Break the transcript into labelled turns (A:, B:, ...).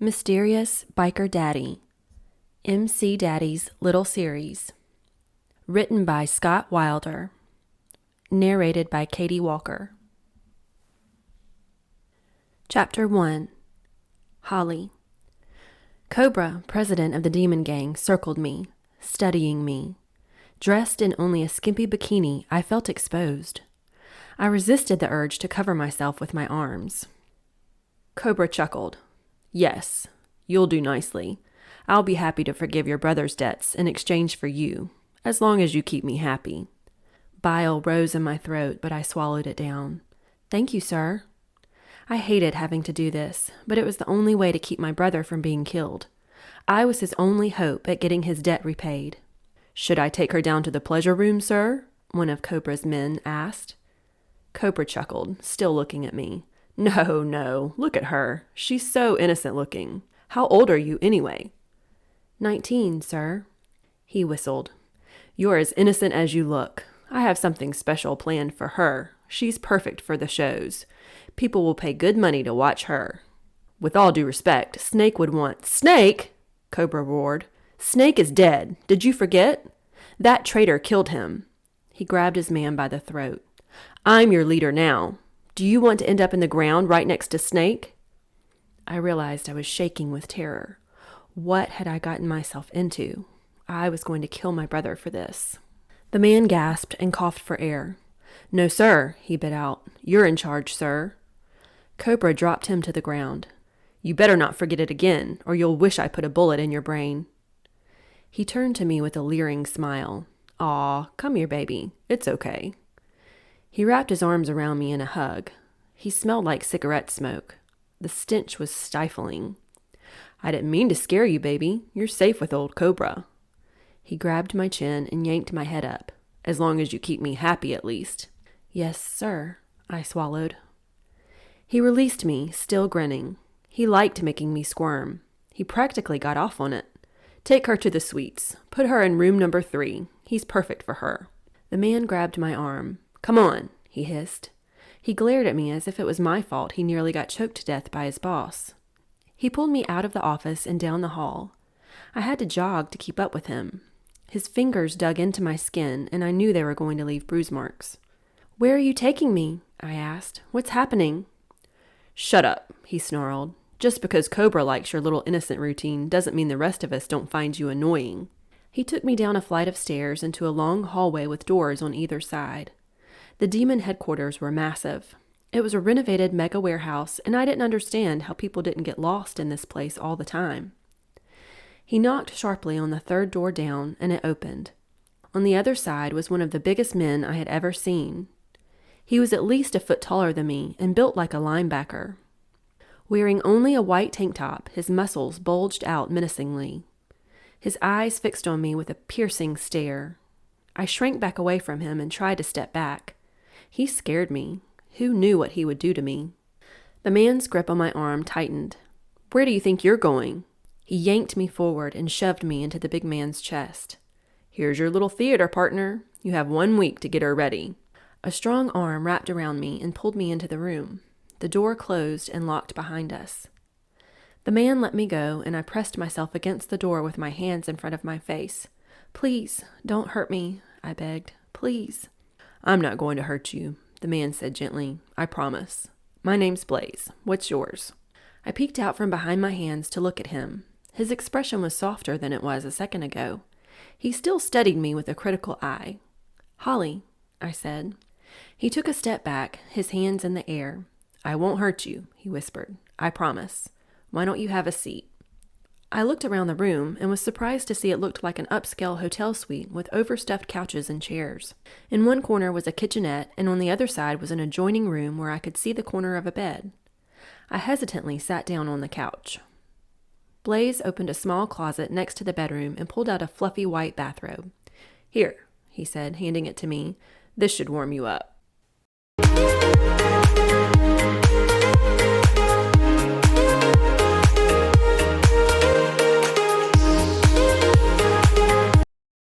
A: Mysterious Biker Daddy, MC Daddy's Little Series. Written by Scott Wilder. Narrated by Katie Walker. Chapter 1. Holly. Cobra, president of the demon gang, circled me, studying me. Dressed in only a skimpy bikini, I felt exposed. I resisted the urge to cover myself with my arms. Cobra chuckled. Yes, you'll do nicely. I'll be happy to forgive your brother's debts in exchange for you, as long as you keep me happy. Bile rose in my throat, but I swallowed it down. Thank you, sir. I hated having to do this, but it was the only way to keep my brother from being killed. I was his only hope at getting his debt repaid. Should I take her down to the pleasure room, sir? One of Cobra's men asked. Cobra chuckled, still looking at me. No, look at her. She's so innocent looking. How old are you anyway? 19, sir. He whistled. You're as innocent as you look. I have something special planned for her. She's perfect for the shows. People will pay good money to watch her. With all due respect, Snake would want— Snake! Cobra roared. Snake is dead. Did you forget? That traitor killed him. He grabbed his man by the throat. I'm your leader now. Do you want to end up in the ground right next to Snake? I realized I was shaking with terror. What had I gotten myself into? I was going to kill my brother for this. The man gasped and coughed for air. No, sir, he bit out. You're in charge, sir. Cobra dropped him to the ground. You better not forget it again, or you'll wish I put a bullet in your brain. He turned to me with a leering smile. Aw, come here, baby. It's okay. He wrapped his arms around me in a hug. He smelled like cigarette smoke. The stench was stifling. I didn't mean to scare you, baby. You're safe with old Cobra. He grabbed my chin and yanked my head up. As long as you keep me happy, at least. Yes, sir, I swallowed. He released me, still grinning. He liked making me squirm. He practically got off on it. Take her to the suites. Put her in room number 3. He's perfect for her. The man grabbed my arm. Come on, he hissed. He glared at me as if it was my fault he nearly got choked to death by his boss. He pulled me out of the office and down the hall. I had to jog to keep up with him. His fingers dug into my skin, and I knew they were going to leave bruise marks. Where are you taking me? I asked. What's happening? Shut up, he snarled. Just because Cobra likes your little innocent routine doesn't mean the rest of us don't find you annoying. He took me down a flight of stairs into a long hallway with doors on either side. The demon headquarters were massive. It was a renovated mega warehouse, and I didn't understand how people didn't get lost in this place all the time. He knocked sharply on the third door down, and it opened. On the other side was one of the biggest men I had ever seen. He was at least a foot taller than me and built like a linebacker. Wearing only a white tank top, his muscles bulged out menacingly. His eyes fixed on me with a piercing stare. I shrank back away from him and tried to step back. He scared me. Who knew what he would do to me? The man's grip on my arm tightened. Where do you think you're going? He yanked me forward and shoved me into the big man's chest. Here's your little theater, partner. You have 1 week to get her ready. A strong arm wrapped around me and pulled me into the room. The door closed and locked behind us. The man let me go, and I pressed myself against the door with my hands in front of my face. Please, don't hurt me, I begged. Please. I'm not going to hurt you, the man said gently. I promise. My name's Blaze. What's yours? I peeked out from behind my hands to look at him. His expression was softer than it was a second ago. He still studied me with a critical eye. Holly, I said. He took a step back, his hands in the air. I won't hurt you, he whispered. I promise. Why don't you have a seat? I looked around the room and was surprised to see it looked like an upscale hotel suite with overstuffed couches and chairs. In one corner was a kitchenette, and on the other side was an adjoining room where I could see the corner of a bed. I hesitantly sat down on the couch. Blaze opened a small closet next to the bedroom and pulled out a fluffy white bathrobe. Here, he said, handing it to me. This should warm you up.